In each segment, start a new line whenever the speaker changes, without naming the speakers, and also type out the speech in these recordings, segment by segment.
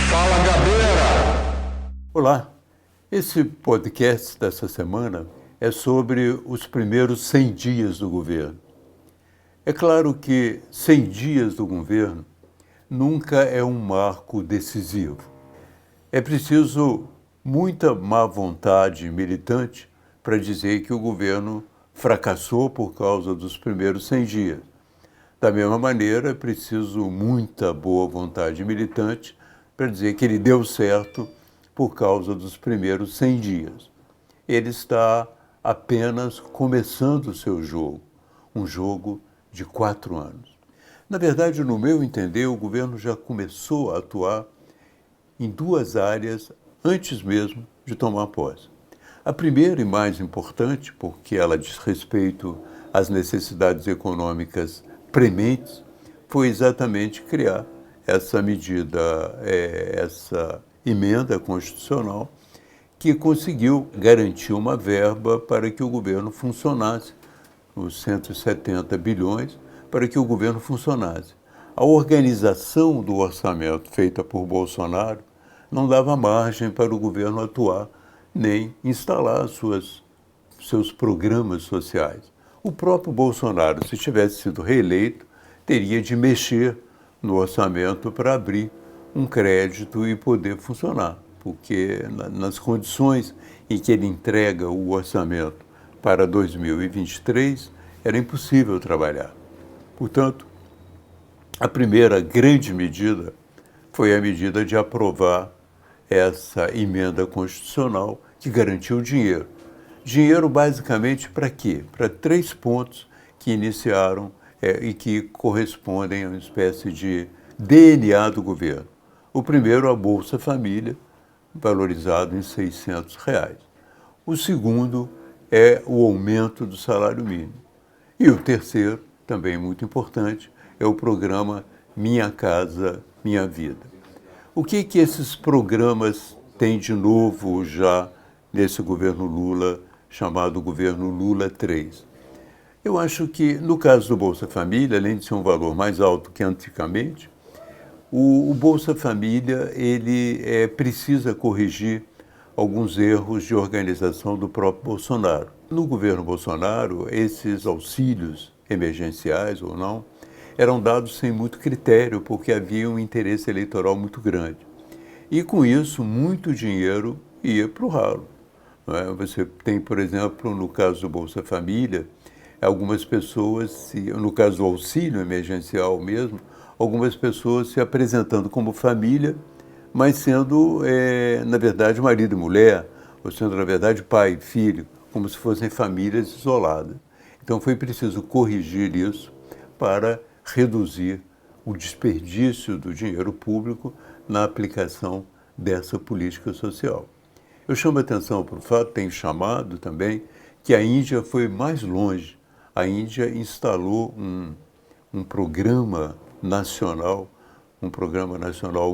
Fala, Gabeira!
Olá, esse podcast dessa semana é sobre os primeiros 100 dias do governo. É claro que 100 dias do governo nunca é um marco decisivo. É preciso muita má vontade militante para dizer que o governo fracassou por causa dos primeiros 100 dias. Da mesma maneira, é preciso muita boa vontade militante para dizer que ele deu certo por causa dos primeiros 100 dias. Ele está apenas começando o seu jogo, um jogo de 4 anos. Na verdade, no meu entender, o governo já começou a atuar em duas áreas antes mesmo de tomar posse. A primeira e mais importante, porque ela diz respeito às necessidades econômicas prementes, foi exatamente criar essa medida, essa emenda constitucional que conseguiu garantir uma verba para que o governo funcionasse, os 170 bilhões, para que o governo funcionasse. A organização do orçamento feita por Bolsonaro não dava margem para o governo atuar nem instalar seus programas sociais. O próprio Bolsonaro, se tivesse sido reeleito, teria de mexer no orçamento para abrir um crédito e poder funcionar, porque nas condições em que ele entrega o orçamento para 2023, era impossível trabalhar. Portanto, a primeira grande medida foi a medida de aprovar essa emenda constitucional que garantiu dinheiro. Dinheiro basicamente para quê? Para 3 pontos que iniciaram e que correspondem a uma espécie de DNA do governo. O primeiro, a Bolsa Família, valorizado em R$ 600. O segundo é o aumento do salário mínimo. E o terceiro, também muito importante, é o programa Minha Casa Minha Vida. O que esses programas têm de novo já nesse governo Lula, chamado governo Lula 3? Eu acho que, no caso do Bolsa Família, além de ser um valor mais alto que antigamente, o Bolsa Família ele precisa corrigir alguns erros de organização do próprio Bolsonaro. No governo Bolsonaro, esses auxílios emergenciais ou não, eram dados sem muito critério, porque havia um interesse eleitoral muito grande. E com isso, muito dinheiro ia para o ralo. Não é? Você tem, por exemplo, no caso do Bolsa Família, algumas pessoas, no caso do auxílio emergencial mesmo, algumas pessoas se apresentando como família, mas sendo, na verdade, marido e mulher, ou sendo, na verdade, pai e filho, como se fossem famílias isoladas. Então, foi preciso corrigir isso para reduzir o desperdício do dinheiro público na aplicação dessa política social. Eu chamo a atenção para o fato, tenho chamado também, que a Índia foi mais longe. A Índia instalou um programa nacional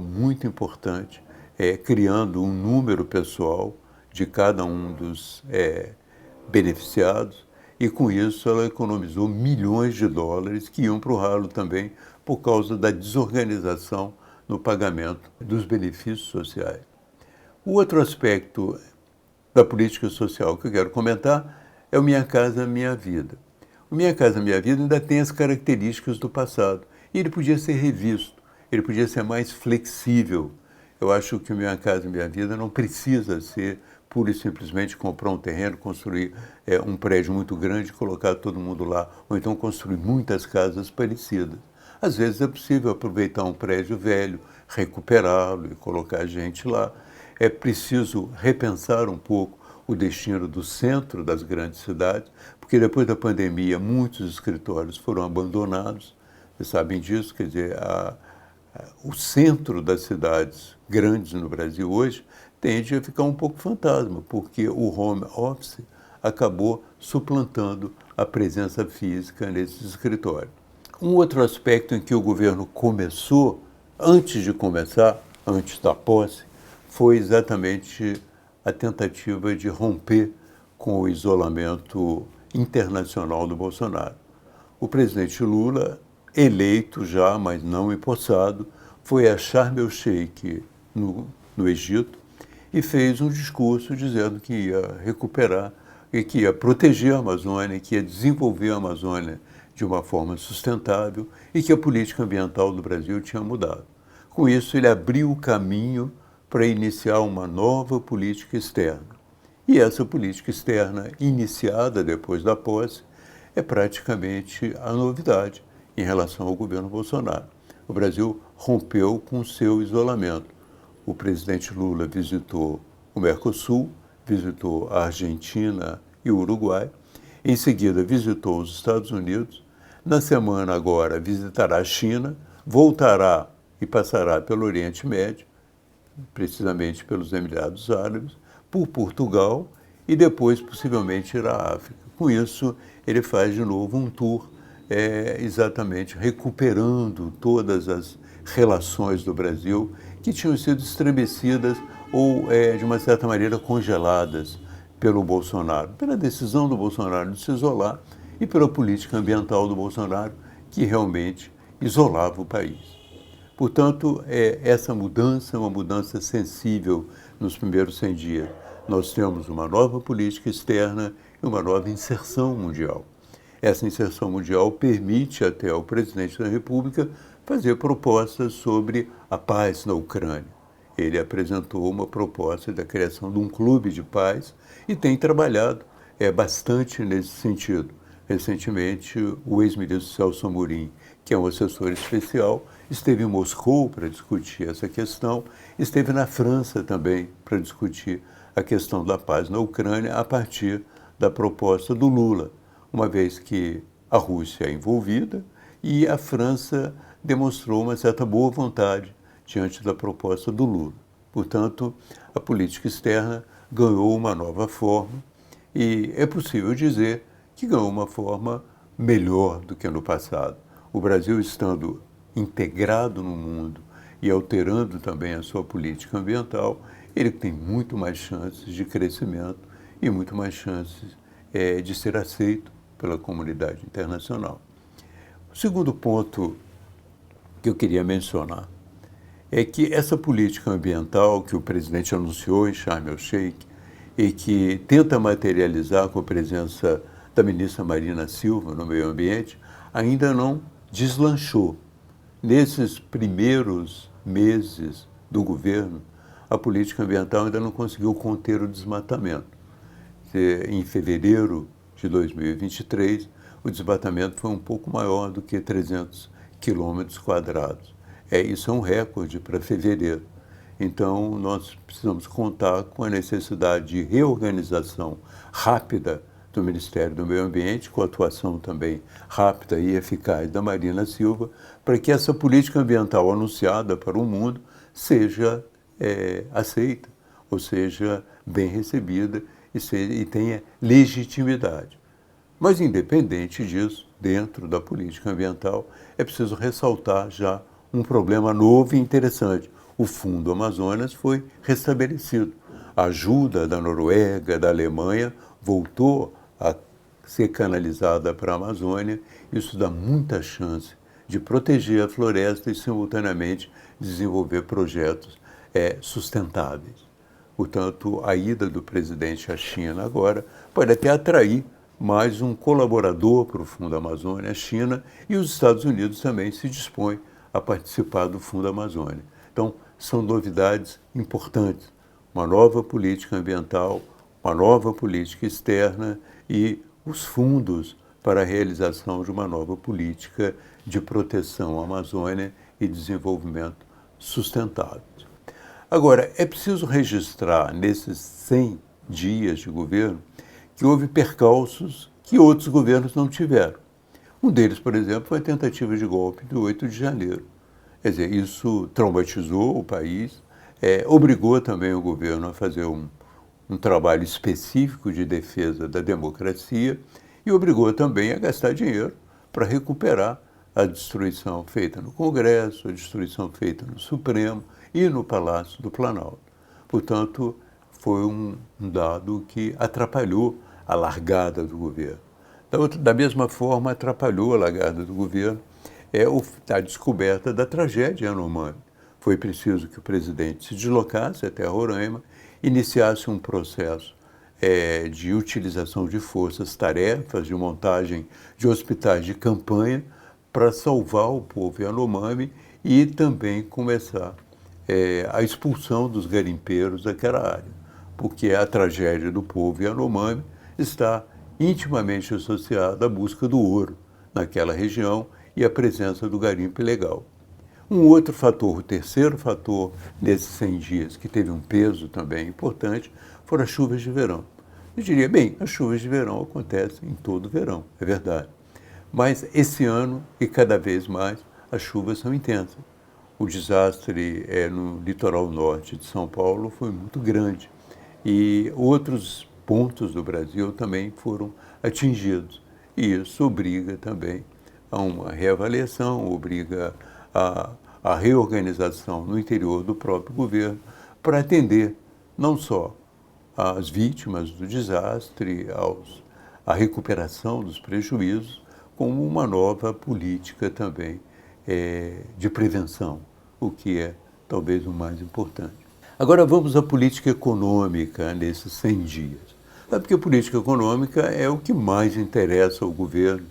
muito importante, criando um número pessoal de cada um dos beneficiados, e com isso ela economizou milhões de dólares que iam para o ralo também por causa da desorganização no pagamento dos benefícios sociais. O outro aspecto da política social que eu quero comentar é o Minha Casa Minha Vida. O Minha Casa Minha Vida ainda tem as características do passado e ele podia ser revisto, ele podia ser mais flexível. Eu acho que o Minha Casa Minha Vida não precisa ser pura e simplesmente comprar um terreno, construir um prédio muito grande, colocar todo mundo lá, ou então construir muitas casas parecidas. Às vezes é possível aproveitar um prédio velho, recuperá-lo e colocar gente lá. É preciso repensar um pouco o destino do centro das grandes cidades, porque depois da pandemia muitos escritórios foram abandonados, vocês sabem disso, quer dizer, o centro das cidades grandes no Brasil hoje tende a ficar um pouco fantasma, porque o home office acabou suplantando a presença física nesses escritórios. Um outro aspecto em que o governo começou, antes da posse, foi exatamente a tentativa de romper com o isolamento internacional do Bolsonaro. O presidente Lula eleito já, mas não empossado, foi a Sharm el-Sheikh, no Egito, e fez um discurso dizendo que ia recuperar e que ia proteger a Amazônia, que ia desenvolver a Amazônia de uma forma sustentável e que a política ambiental do Brasil tinha mudado. Com isso, ele abriu o caminho para iniciar uma nova política externa. E essa política externa, iniciada depois da posse, é praticamente a novidade em relação ao governo Bolsonaro. O Brasil rompeu com o seu isolamento. O presidente Lula visitou o Mercosul, visitou a Argentina e o Uruguai, em seguida visitou os Estados Unidos, na semana agora visitará a China, voltará e passará pelo Oriente Médio, precisamente pelos Emirados Árabes, por Portugal e depois possivelmente irá à África. Com isso, ele faz de novo um tour exatamente recuperando todas as relações do Brasil que tinham sido estremecidas ou, de uma certa maneira, congeladas pelo Bolsonaro, pela decisão do Bolsonaro de se isolar e pela política ambiental do Bolsonaro, que realmente isolava o país. Portanto, essa mudança é uma mudança sensível nos primeiros 100 dias. Nós temos uma nova política externa e uma nova inserção mundial. Essa inserção mundial permite até ao presidente da República fazer propostas sobre a paz na Ucrânia. Ele apresentou uma proposta da criação de um clube de paz e tem trabalhado bastante nesse sentido. Recentemente, o ex-ministro Celso Amorim, que é um assessor especial, esteve em Moscou para discutir essa questão, esteve na França também para discutir a questão da paz na Ucrânia a partir da proposta do Lula, uma vez que a Rússia é envolvida e a França demonstrou uma certa boa vontade diante da proposta do Lula. Portanto, a política externa ganhou uma nova forma e é possível dizer que ganhou uma forma melhor do que no passado. O Brasil, estando integrado no mundo e alterando também a sua política ambiental, ele tem muito mais chances de crescimento e muito mais chances de ser aceito pela comunidade internacional. O segundo ponto que eu queria mencionar é que essa política ambiental que o presidente anunciou em Sharm el-Sheikh e que tenta materializar com a presença da ministra Marina Silva no meio ambiente, ainda não deslanchou. Nesses primeiros meses do governo, a política ambiental ainda não conseguiu conter o desmatamento. Em fevereiro de 2023, o desmatamento foi um pouco maior do que 300 quilômetros quadrados. Isso é um recorde para fevereiro. Então, nós precisamos contar com a necessidade de reorganização rápida do Ministério do Meio Ambiente, com a atuação também rápida e eficaz da Marina Silva, para que essa política ambiental anunciada para o mundo seja aceita, ou seja, bem recebida e tenha legitimidade. Mas, independente disso, dentro da política ambiental, é preciso ressaltar já um problema novo e interessante. O Fundo Amazonas foi restabelecido. A ajuda da Noruega, da Alemanha, voltou a ser canalizada para a Amazônia. Isso dá muita chance de proteger a floresta e, simultaneamente, desenvolver projetos sustentáveis. Portanto, a ida do presidente à China agora pode até atrair mais um colaborador para o Fundo Amazônia, a China, e os Estados Unidos também se dispõem a participar do Fundo Amazônia. Então, são novidades importantes. Uma nova política ambiental, uma nova política externa e os fundos para a realização de uma nova política de proteção à Amazônia e desenvolvimento sustentável. Agora, é preciso registrar nesses 100 dias de governo que houve percalços que outros governos não tiveram. Um deles, por exemplo, foi a tentativa de golpe do 8 de janeiro. Quer dizer, isso traumatizou o país, obrigou também o governo a fazer um trabalho específico de defesa da democracia e obrigou também a gastar dinheiro para recuperar a destruição feita no Congresso, a destruição feita no Supremo e no Palácio do Planalto. Portanto, foi um dado que atrapalhou a largada do governo. Da mesma forma, atrapalhou a largada do governo a descoberta da tragédia Yanomami. Foi preciso que o presidente se deslocasse até Roraima, iniciasse um processo de utilização de forças-tarefas, de montagem de hospitais de campanha para salvar o povo Yanomami e também começar a expulsão dos garimpeiros daquela área, porque a tragédia do povo Yanomami está intimamente associada à busca do ouro naquela região e à presença do garimpo ilegal. Um outro fator, o terceiro fator nesses 100 dias, que teve um peso também importante, foram as chuvas de verão. Eu diria, bem, as chuvas de verão acontecem em todo verão, é verdade. Mas esse ano, e cada vez mais, as chuvas são intensas. O desastre no litoral norte de São Paulo foi muito grande. E outros pontos do Brasil também foram atingidos. E isso obriga também a uma reavaliação, obriga a reorganização no interior do próprio governo para atender não só às vítimas do desastre, à recuperação dos prejuízos, como uma nova política também de prevenção, o que é talvez o mais importante. Agora vamos à política econômica nesses 100 dias. Sabe que a política econômica é o que mais interessa ao governo.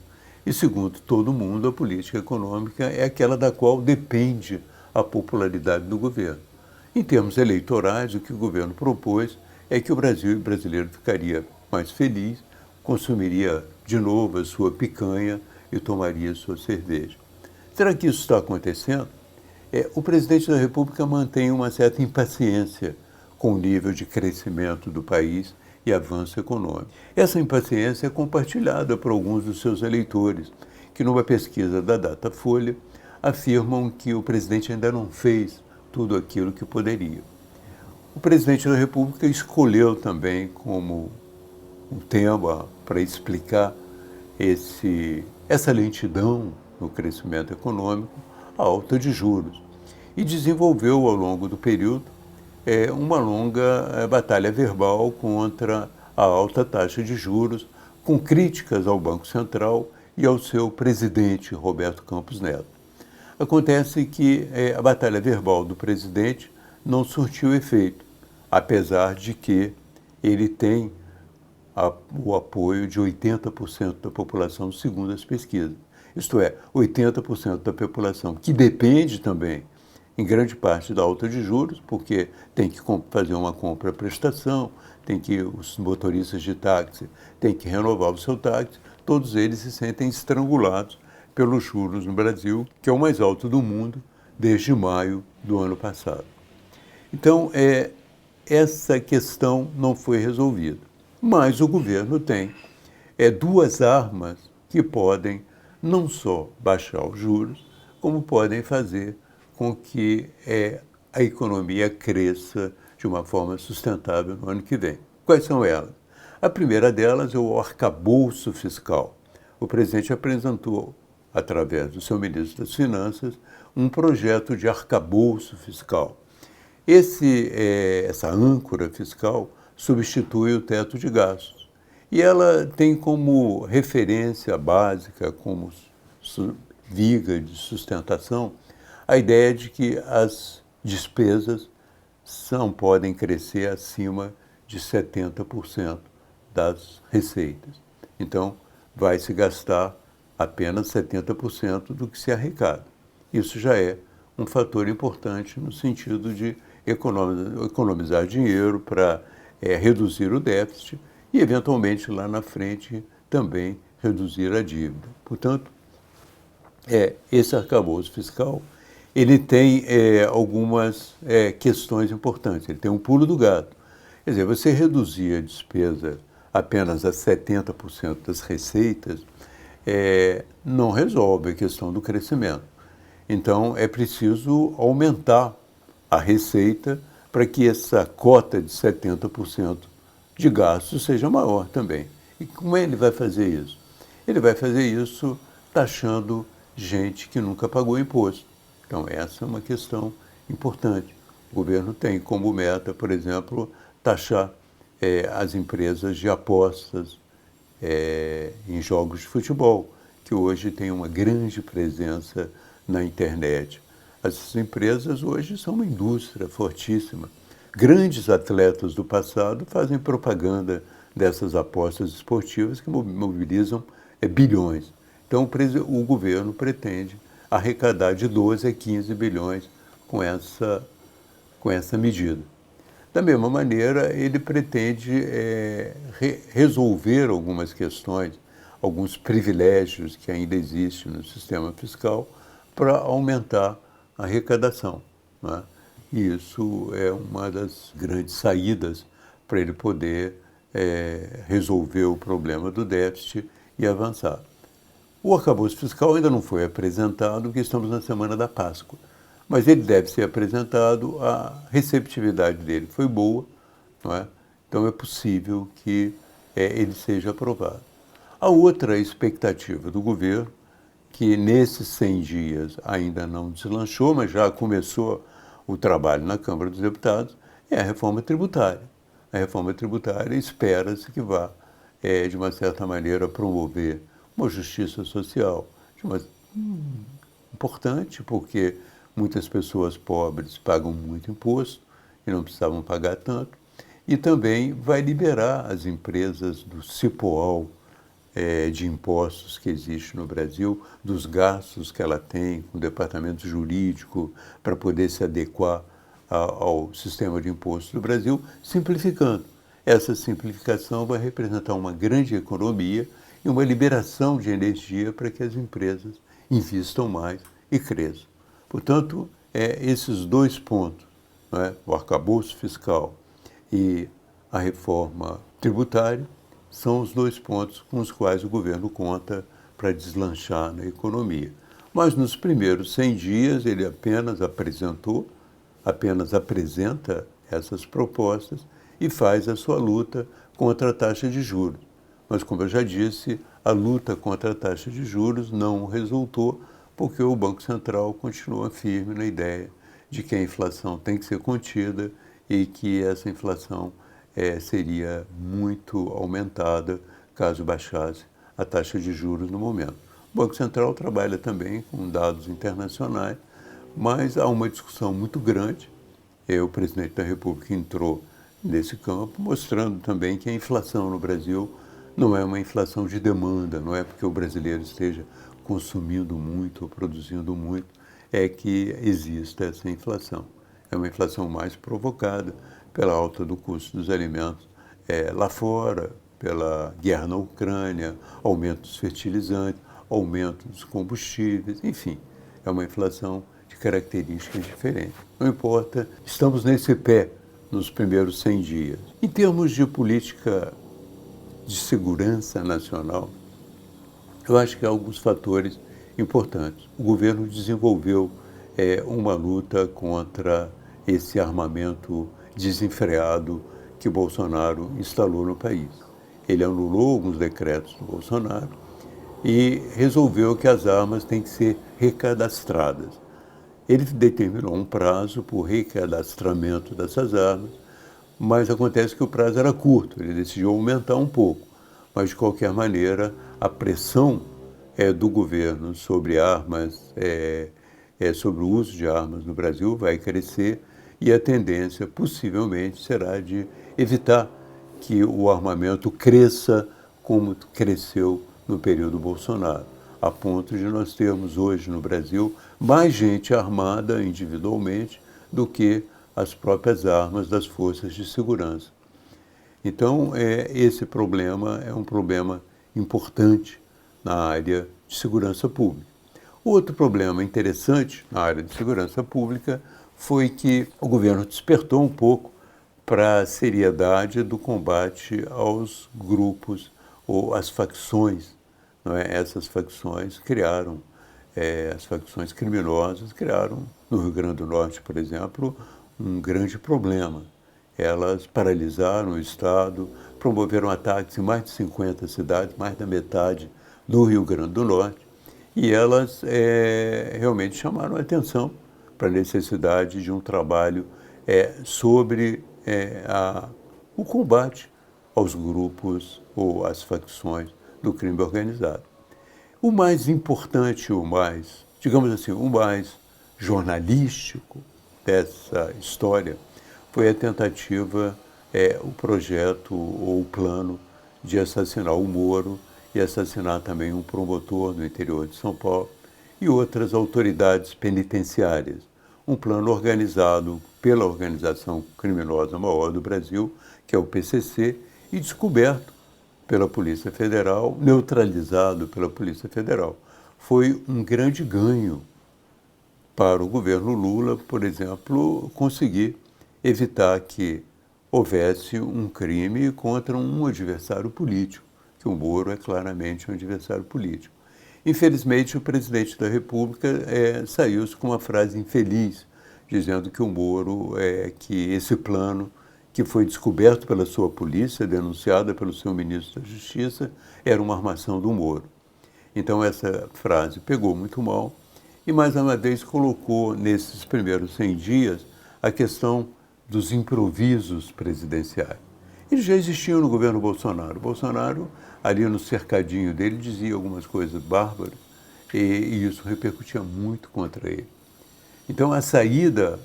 E, segundo todo mundo, a política econômica é aquela da qual depende a popularidade do governo. Em termos eleitorais, o que o governo propôs é que o Brasil e o brasileiro ficaria mais feliz, consumiria de novo a sua picanha e tomaria a sua cerveja. Será que isso está acontecendo? O presidente da República mantém uma certa impaciência com o nível de crescimento do país e avanço econômico. Essa impaciência é compartilhada por alguns dos seus eleitores, que numa pesquisa da Datafolha afirmam que o presidente ainda não fez tudo aquilo que poderia. O presidente da República escolheu também como um tema para explicar essa lentidão no crescimento econômico, a alta de juros, e desenvolveu ao longo do período uma longa batalha verbal contra a alta taxa de juros, com críticas ao Banco Central e ao seu presidente, Roberto Campos Neto. Acontece que a batalha verbal do presidente não surtiu efeito, apesar de que ele tem o apoio de 80% da população, segundo as pesquisas. Isto é, 80% da população, que depende também, em grande parte, da alta de juros, porque tem que fazer uma compra-prestação, os motoristas de táxi têm que renovar o seu táxi, todos eles se sentem estrangulados pelos juros no Brasil, que é o mais alto do mundo desde maio do ano passado. Então, essa questão não foi resolvida. Mas o governo tem duas armas que podem não só baixar os juros, como podem fazer com que a economia cresça de uma forma sustentável no ano que vem. Quais são elas? A primeira delas é o arcabouço fiscal. O presidente apresentou, através do seu ministro das Finanças, um projeto de arcabouço fiscal. Essa âncora fiscal substitui o teto de gastos. E ela tem como referência básica, como viga de sustentação, a ideia de que as despesas podem crescer acima de 70% das receitas. Então, vai se gastar apenas 70% do que se arrecada. Isso já é um fator importante no sentido de economizar dinheiro para reduzir o déficit e, eventualmente, lá na frente, também reduzir a dívida. Portanto, esse arcabouço fiscal ele tem algumas questões importantes. Ele tem um pulo do gato. Quer dizer, você reduzir a despesa apenas a 70% das receitas não resolve a questão do crescimento. Então, é preciso aumentar a receita para que essa cota de 70% de gastos seja maior também. E como ele vai fazer isso? Ele vai fazer isso taxando gente que nunca pagou imposto. Então, essa é uma questão importante. O governo tem como meta, por exemplo, taxar as empresas de apostas em jogos de futebol, que hoje têm uma grande presença na internet. Essas empresas hoje são uma indústria fortíssima. Grandes atletas do passado fazem propaganda dessas apostas esportivas que mobilizam bilhões. Então, o governo pretende arrecadar de 12 a 15 bilhões com essa medida. Da mesma maneira, ele pretende resolver algumas questões, alguns privilégios que ainda existem no sistema fiscal para aumentar a arrecadação, né? E isso é uma das grandes saídas para ele poder resolver o problema do déficit e avançar. O arcabouço fiscal ainda não foi apresentado, porque estamos na semana da Páscoa, mas ele deve ser apresentado, a receptividade dele foi boa, não é? Então é possível que ele seja aprovado. A outra expectativa do governo, que nesses 100 dias ainda não deslanchou, mas já começou o trabalho na Câmara dos Deputados, é a reforma tributária. A reforma tributária espera-se que vá, de uma certa maneira, promover uma justiça social importante, porque muitas pessoas pobres pagam muito imposto e não precisavam pagar tanto, e também vai liberar as empresas do cipoal de impostos que existe no Brasil, dos gastos que ela tem com o departamento jurídico para poder se adequar ao sistema de impostos do Brasil, simplificando. Essa simplificação vai representar uma grande economia e uma liberação de energia para que as empresas investam mais e cresçam. Portanto, esses dois pontos, né, o arcabouço fiscal e a reforma tributária, são os dois pontos com os quais o governo conta para deslanchar na economia. Mas nos primeiros 100 dias ele apenas apresenta essas propostas e faz a sua luta contra a taxa de juros. Mas, como eu já disse, a luta contra a taxa de juros não resultou porque o Banco Central continua firme na ideia de que a inflação tem que ser contida e que essa inflação seria muito aumentada caso baixasse a taxa de juros no momento. O Banco Central trabalha também com dados internacionais, mas há uma discussão muito grande. O presidente da República entrou nesse campo, mostrando também que a inflação no Brasil não é uma inflação de demanda, não é porque o brasileiro esteja consumindo muito ou produzindo muito, é que existe essa inflação. É uma inflação mais provocada pela alta do custo dos alimentos lá fora, pela guerra na Ucrânia, aumento dos fertilizantes, aumento dos combustíveis, enfim, é uma inflação de características diferentes. Não importa, estamos nesse pé nos primeiros 100 dias. Em termos de política de segurança nacional, eu acho que há alguns fatores importantes. O governo desenvolveu uma luta contra esse armamento desenfreado que Bolsonaro instalou no país. Ele anulou alguns decretos do Bolsonaro e resolveu que as armas têm que ser recadastradas. Ele determinou um prazo para o recadastramento dessas armas, mas acontece que o prazo era curto, ele decidiu aumentar um pouco. Mas, de qualquer maneira, a pressão do governo sobre armas, sobre o uso de armas no Brasil vai crescer e a tendência, possivelmente, será de evitar que o armamento cresça como cresceu no período Bolsonaro, a ponto de nós termos hoje no Brasil mais gente armada individualmente do que as próprias armas das forças de segurança. Então, esse problema é um problema importante na área de segurança pública. Outro problema interessante na área de segurança pública foi que o governo despertou um pouco para a seriedade do combate aos grupos ou às facções. Não é? Essas facções criaram, as facções criminosas criaram, no Rio Grande do Norte, por exemplo, um grande problema. Elas paralisaram o Estado, promoveram ataques em mais de 50 cidades, mais da metade do Rio Grande do Norte, e elas realmente chamaram a atenção para a necessidade de um trabalho sobre o combate aos grupos ou às facções do crime organizado. O mais importante, digamos assim, o mais jornalístico dessa história foi a tentativa, o projeto ou o plano de assassinar o Moro e assassinar também um promotor no interior de São Paulo e outras autoridades penitenciárias. Um plano organizado pela organização criminosa maior do Brasil, que é o PCC, e descoberto pela Polícia Federal, neutralizado pela Polícia Federal. Foi um grande ganho para o governo Lula, por exemplo, conseguir evitar que houvesse um crime contra um adversário político, que o Moro é claramente um adversário político. Infelizmente, o presidente da República saiu com uma frase infeliz, dizendo que o Moro, que esse plano que foi descoberto pela sua polícia, denunciada pelo seu ministro da Justiça, era uma armação do Moro. Então, essa frase pegou muito mal e, mais uma vez, colocou nesses primeiros 100 dias a questão dos improvisos presidenciais. Eles já existiam no governo Bolsonaro. Bolsonaro, ali no cercadinho dele, dizia algumas coisas bárbaras e isso repercutia muito contra ele. Então, a saída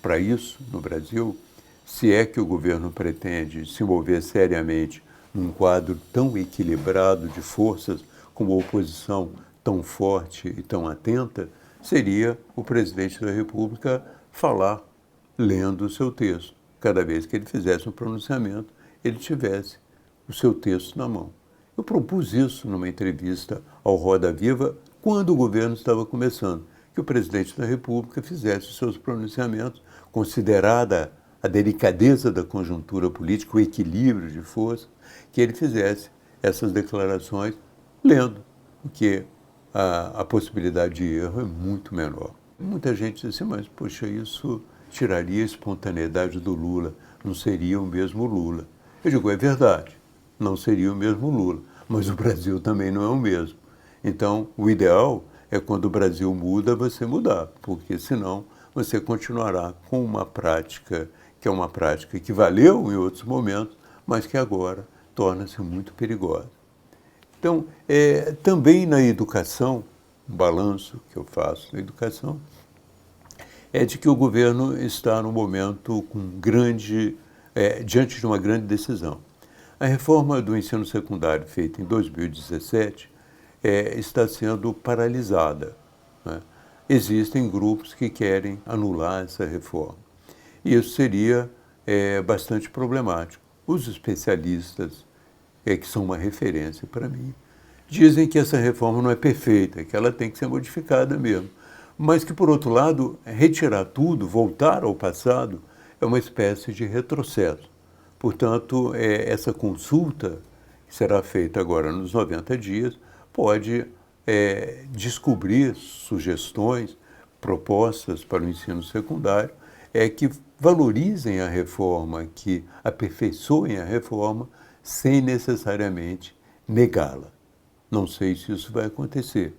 para isso no Brasil, se é que o governo pretende se mover seriamente num quadro tão equilibrado de forças, com uma oposição tão forte e tão atenta, seria o presidente da República falar lendo o seu texto. Cada vez que ele fizesse um pronunciamento, ele tivesse o seu texto na mão. Eu propus isso numa entrevista ao Roda Viva, quando o governo estava começando, que o presidente da República fizesse os seus pronunciamentos, considerada a delicadeza da conjuntura política, o equilíbrio de força, que ele fizesse essas declarações lendo, porque a possibilidade de erro é muito menor. Muita gente diz assim, mas, poxa, isso tiraria a espontaneidade do Lula, não seria o mesmo Lula. Eu digo, é verdade, não seria o mesmo Lula, mas o Brasil também não é o mesmo. Então, o ideal é quando o Brasil muda, você mudar, porque senão você continuará com uma prática que é uma prática que valeu em outros momentos, mas que agora torna-se muito perigosa. Então, também na educação, um balanço que eu faço na educação, é de que o governo está no momento diante de uma grande decisão. A reforma do ensino secundário feita em 2017 está sendo paralisada, né? Existem grupos que querem anular essa reforma. E isso seria bastante problemático. Os especialistas, que são uma referência para mim, dizem que essa reforma não é perfeita, que ela tem que ser modificada mesmo. Mas que, por outro lado, retirar tudo, voltar ao passado, é uma espécie de retrocesso. Portanto, essa consulta, que será feita agora nos 90 dias, pode descobrir sugestões, propostas para o ensino secundário, que valorizem a reforma, que aperfeiçoem a reforma, sem necessariamente negá-la. Não sei se isso vai acontecer,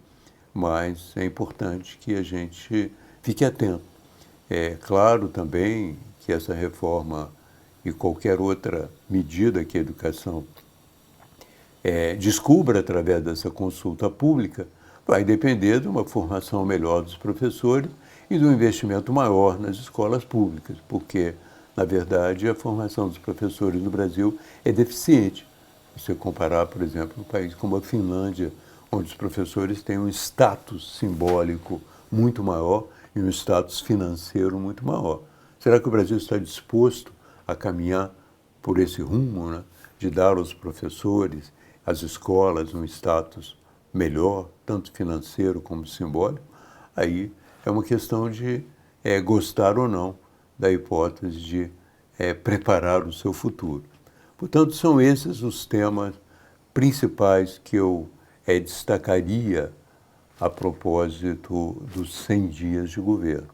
mas é importante que a gente fique atento. É claro também que essa reforma e qualquer outra medida que a educação descubra através dessa consulta pública vai depender de uma formação melhor dos professores e de um investimento maior nas escolas públicas, porque, na verdade, a formação dos professores no Brasil é deficiente. Se você comparar, por exemplo, um país como a Finlândia, onde os professores têm um status simbólico muito maior e um status financeiro muito maior. Será que o Brasil está disposto a caminhar por esse rumo, né, de dar aos professores, às escolas, um status melhor, tanto financeiro como simbólico? Aí é uma questão de gostar ou não da hipótese de preparar o seu futuro. Portanto, são esses os temas principais que eu destacaria a propósito dos 100 dias de governo.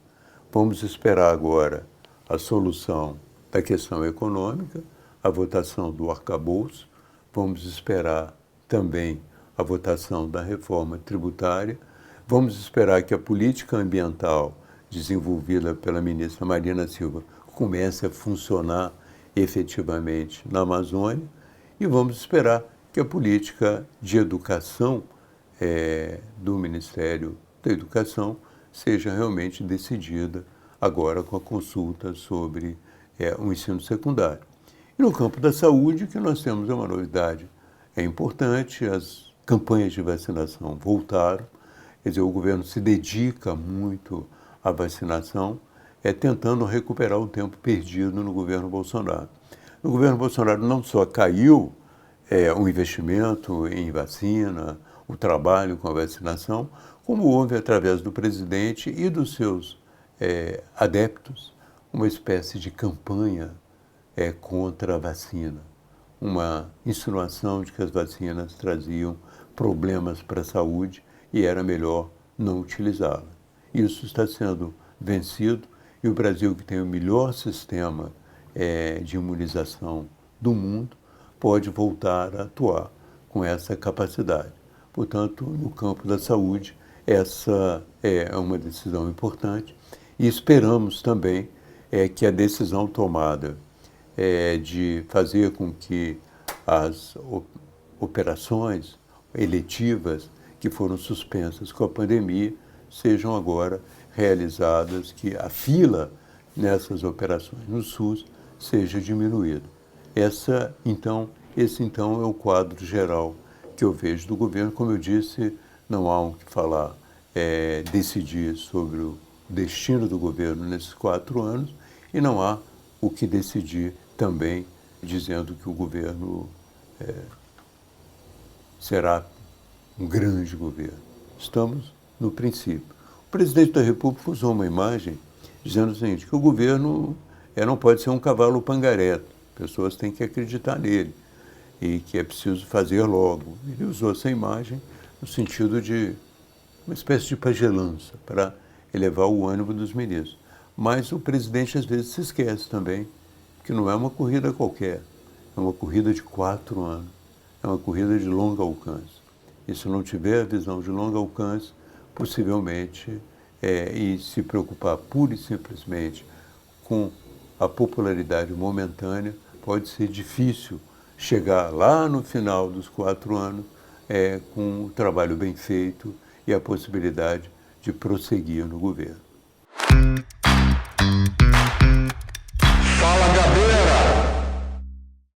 Vamos esperar agora a solução da questão econômica, a votação do arcabouço, vamos esperar também a votação da reforma tributária, vamos esperar que a política ambiental desenvolvida pela ministra Marina Silva comece a funcionar efetivamente na Amazônia e vamos esperar que a política de educação do Ministério da Educação seja realmente decidida agora com a consulta sobre o ensino secundário. E no campo da saúde, que nós temos uma novidade importante, as campanhas de vacinação voltaram, quer dizer, o governo se dedica muito à vacinação, tentando recuperar o tempo perdido no governo Bolsonaro. No governo Bolsonaro não só caiu o investimento em vacina, o trabalho com a vacinação, como houve, através do presidente e dos seus adeptos, uma espécie de campanha contra a vacina, uma insinuação de que as vacinas traziam problemas para a saúde e era melhor não utilizá-la. Isso está sendo vencido e o Brasil, que tem o melhor sistema de imunização do mundo, pode voltar a atuar com essa capacidade. Portanto, no campo da saúde, essa é uma decisão importante e esperamos também que a decisão tomada de fazer com que as operações eletivas que foram suspensas com a pandemia sejam agora realizadas, que a fila nessas operações no SUS seja diminuída. Esse então é o quadro geral que eu vejo do governo. Como eu disse, não há o que falar, decidir sobre o destino do governo nesses 4 anos e não há o que decidir também dizendo que o governo será um grande governo. Estamos no princípio. O presidente da República usou uma imagem dizendo o seguinte, que o governo não pode ser um cavalo pangaré, pessoas têm que acreditar nele e que é preciso fazer logo. Ele usou essa imagem no sentido de uma espécie de pagelança para elevar o ânimo dos ministros. Mas o presidente às vezes se esquece também que não é uma corrida qualquer, é uma corrida de 4 anos, é uma corrida de longo alcance. E se não tiver a visão de longo alcance, possivelmente, e se preocupar pura e simplesmente com a popularidade momentânea, pode ser difícil chegar lá no final dos 4 anos com o trabalho bem feito e a possibilidade de prosseguir no governo.